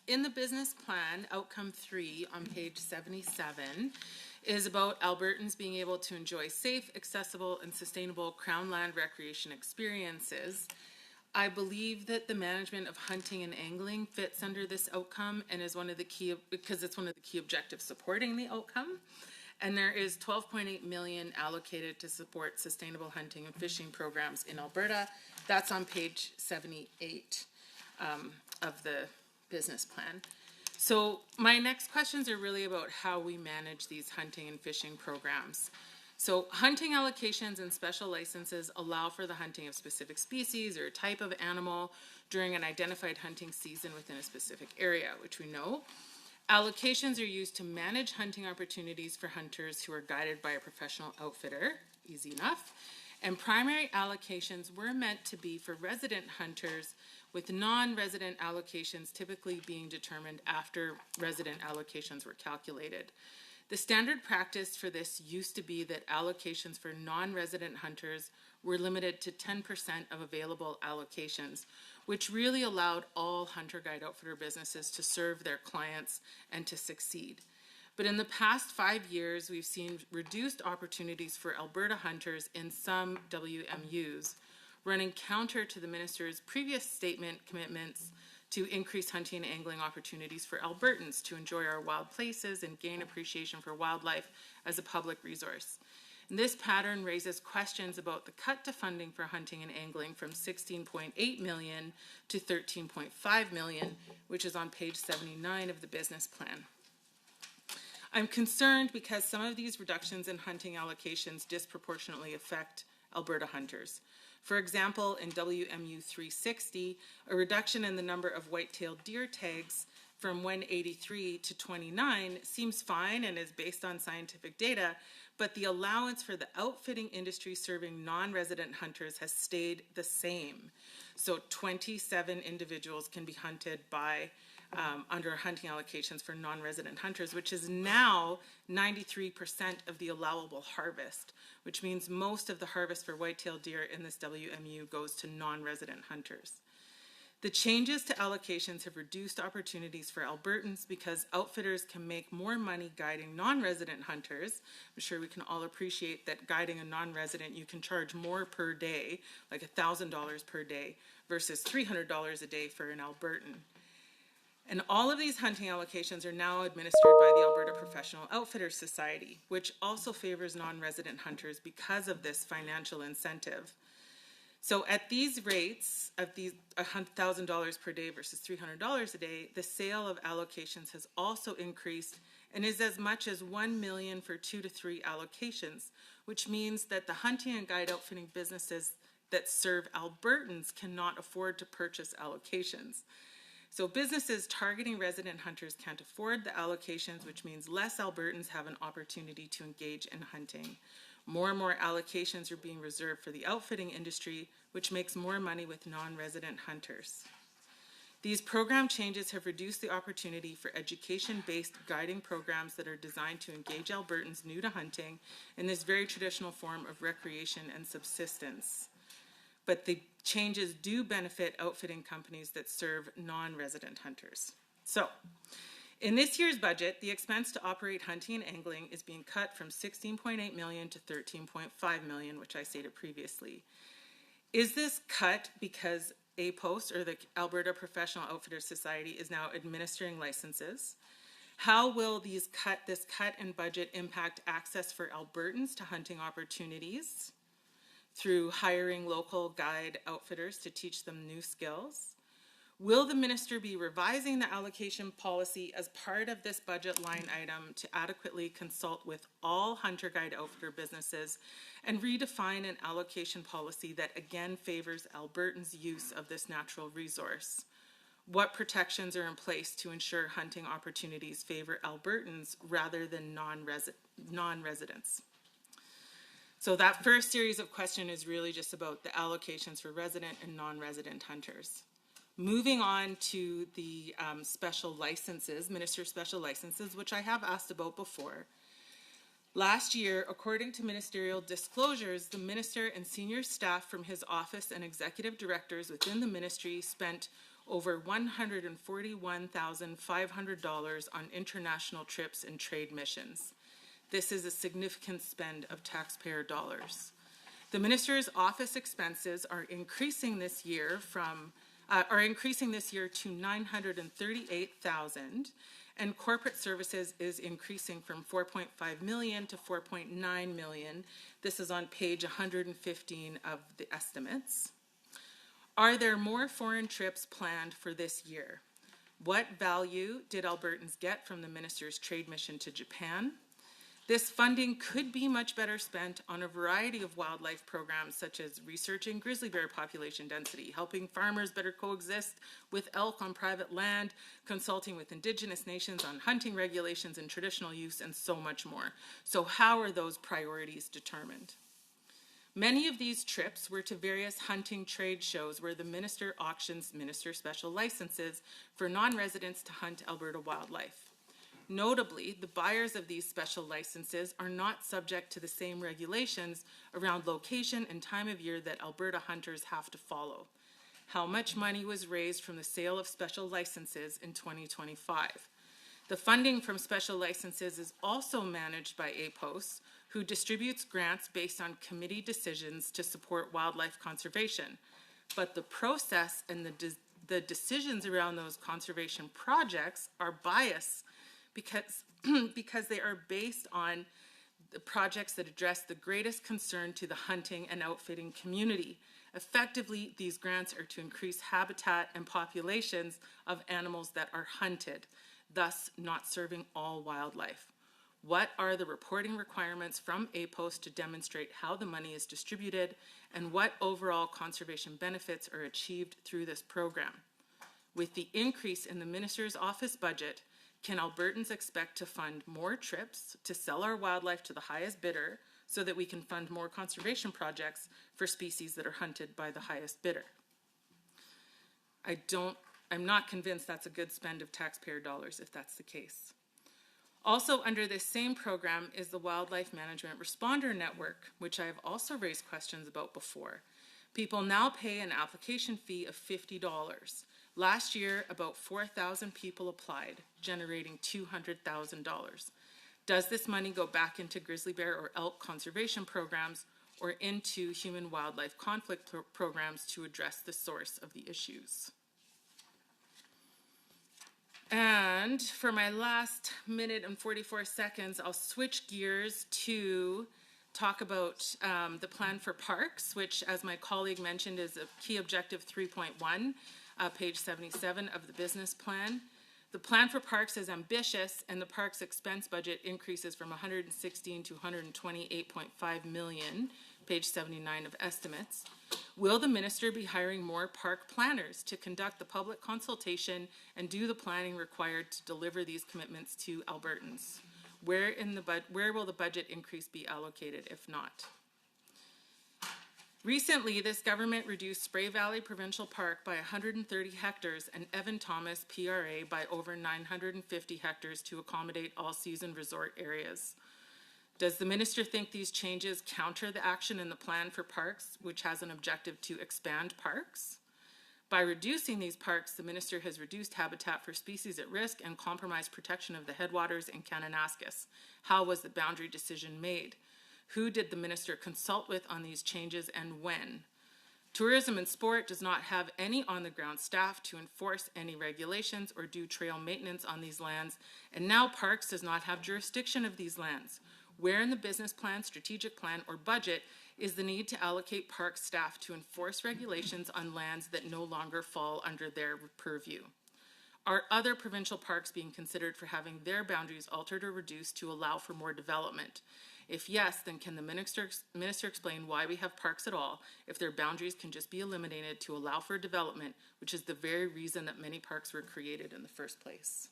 in the business plan, outcome 3 on page 77 is about Albertans being able to enjoy safe, accessible, and sustainable Crown land recreation experiences. I believe that the management of hunting and angling fits under this outcome and is one of the key, because it's one of the key objectives supporting the outcome. And there is 12.8 million allocated to support sustainable hunting and fishing programs in Alberta. That's on page 78 of the business plan. So my next questions are really about how we manage these hunting and fishing programs. So hunting allocations and special licenses allow for the hunting of specific species or type of animal during an identified hunting season within a specific area, which we know. Allocations are used to manage hunting opportunities for hunters who are guided by a professional outfitter, easy enough. And primary allocations were meant to be for resident hunters, with non-resident allocations typically being determined after resident allocations were calculated. The standard practice for this used to be that allocations for non-resident hunters were limited to 10% of available allocations, which really allowed all hunter guide outfitter businesses to serve their clients and to succeed. But in the past 5 years, we've seen reduced opportunities for Alberta hunters in some WMUs, running counter to the minister's previous statement commitments to increase hunting and angling opportunities for Albertans to enjoy our wild places and gain appreciation for wildlife as a public resource. And this pattern raises questions about the cut to funding for hunting and angling from 16.8 million to 13.5 million, which is on page 79 of the business plan. I'm concerned because some of these reductions in hunting allocations disproportionately affect Alberta hunters. For example, in WMU 360, a reduction in the number of white-tailed deer tags from 183 to 29 seems fine and is based on scientific data, but the allowance for the outfitting industry serving non-resident hunters has stayed the same. So 27 individuals can be hunted by under hunting allocations for non-resident hunters, which is now 93% of the allowable harvest, which means most of the harvest for white-tailed deer in this WMU goes to non-resident hunters. The changes to allocations have reduced opportunities for Albertans because outfitters can make more money guiding non-resident hunters. I'm sure we can all appreciate that guiding a non-resident, you can charge more per day, like $1,000 per day, versus $300 a day for an Albertan. And all of these hunting allocations are now administered by the Alberta Professional Outfitters Society, which also favors non-resident hunters because of this financial incentive. So at these rates of these $1,000 per day versus $300 a day, the sale of allocations has also increased and is as much as $1 million for 2 to 3 allocations, which means that the hunting and guide outfitting businesses that serve Albertans cannot afford to purchase allocations. So businesses targeting resident hunters can't afford the allocations, which means less Albertans have an opportunity to engage in hunting. More and more allocations are being reserved for the outfitting industry, which makes more money with non-resident hunters. These program changes have reduced the opportunity for education-based guiding programs that are designed to engage Albertans new to hunting in this very traditional form of recreation and subsistence. But the changes do benefit outfitting companies that serve non-resident hunters. So, in this year's budget, the expense to operate hunting and angling is being cut from 16.8 million to 13.5 million, which I stated previously. Is this cut because APOS, or the Alberta Professional Outfitters Society, is now administering licenses? How will this cut in budget impact access for Albertans to hunting opportunities through hiring local guide outfitters to teach them new skills? Will the minister be revising the allocation policy as part of this budget line item to adequately consult with all hunter guide outfitter businesses and redefine an allocation policy that again favors Albertans' use of this natural resource? What protections are in place to ensure hunting opportunities favor Albertans rather than non-residents? So that first series of questions is really just about the allocations for resident and non-resident hunters. Moving on to the special licenses, minister special licenses, which I have asked about before. Last year, according to ministerial disclosures, the minister and senior staff from his office and executive directors within the ministry spent over $141,500 on international trips and trade missions. This is a significant spend of taxpayer dollars. The Minister's office expenses are increasing this year to $938,000, and corporate services is increasing from $4.5 million to $4.9 million. This is on page 115 of the estimates. Are there more foreign trips planned for this year? What value did Albertans get from the Minister's trade mission to Japan? This funding could be much better spent on a variety of wildlife programs, such as researching grizzly bear population density, helping farmers better coexist with elk on private land, consulting with Indigenous nations on hunting regulations and traditional use, and so much more. So how are those priorities determined? Many of these trips were to various hunting trade shows where the Minister auctions Minister special licenses for non-residents to hunt Alberta wildlife. Notably, the buyers of these special licenses are not subject to the same regulations around location and time of year that Alberta hunters have to follow. How much money was raised from the sale of special licenses in 2025? The funding from special licenses is also managed by APOS, who distributes grants based on committee decisions to support wildlife conservation. But the process and the decisions around those conservation projects are biased because they are based on the projects that address the greatest concern to the hunting and outfitting community. Effectively, these grants are to increase habitat and populations of animals that are hunted, thus not serving all wildlife. What are the reporting requirements from APOS to demonstrate how the money is distributed, and what overall conservation benefits are achieved through this program? With the increase in the Minister's office budget, can Albertans expect to fund more trips to sell our wildlife to the highest bidder so that we can fund more conservation projects for species that are hunted by the highest bidder? I'm not convinced that's a good spend of taxpayer dollars if that's the case. Also under this same program is the Wildlife Management Responder Network, which I have also raised questions about before. People now pay an application fee of $50. Last year, about 4,000 people applied, generating $200,000. Does this money go back into grizzly bear or elk conservation programs or into human-wildlife conflict programs to address the source of the issues? And for my last minute and 44 seconds, I'll switch gears to talk about the plan for parks, which, as my colleague mentioned, is a key objective 3.1. Page 77 of the business plan. The plan for parks is ambitious, and the parks expense budget increases from $116 to $128.5 million, page 79 of estimates. Will the Minister be hiring more park planners to conduct the public consultation and do the planning required to deliver these commitments to Albertans? Where will the budget increase be allocated, if not? Recently, this government reduced Spray Valley Provincial Park by 130 hectares and Evan Thomas PRA by over 950 hectares to accommodate all-season resort areas. Does the Minister think these changes counter the action in the plan for parks, which has an objective to expand parks? By reducing these parks, the Minister has reduced habitat for species at risk and compromised protection of the headwaters in Kananaskis. How was the boundary decision made? Who did the Minister consult with on these changes and when? Tourism and Sport does not have any on-the-ground staff to enforce any regulations or do trail maintenance on these lands, and now Parks does not have jurisdiction of these lands. Where in the business plan, strategic plan, or budget is the need to allocate Parks staff to enforce regulations on lands that no longer fall under their purview? Are other provincial parks being considered for having their boundaries altered or reduced to allow for more development? If yes, then can the minister explain why we have parks at all if their boundaries can just be eliminated to allow for development, which is the very reason that many parks were created in the first place?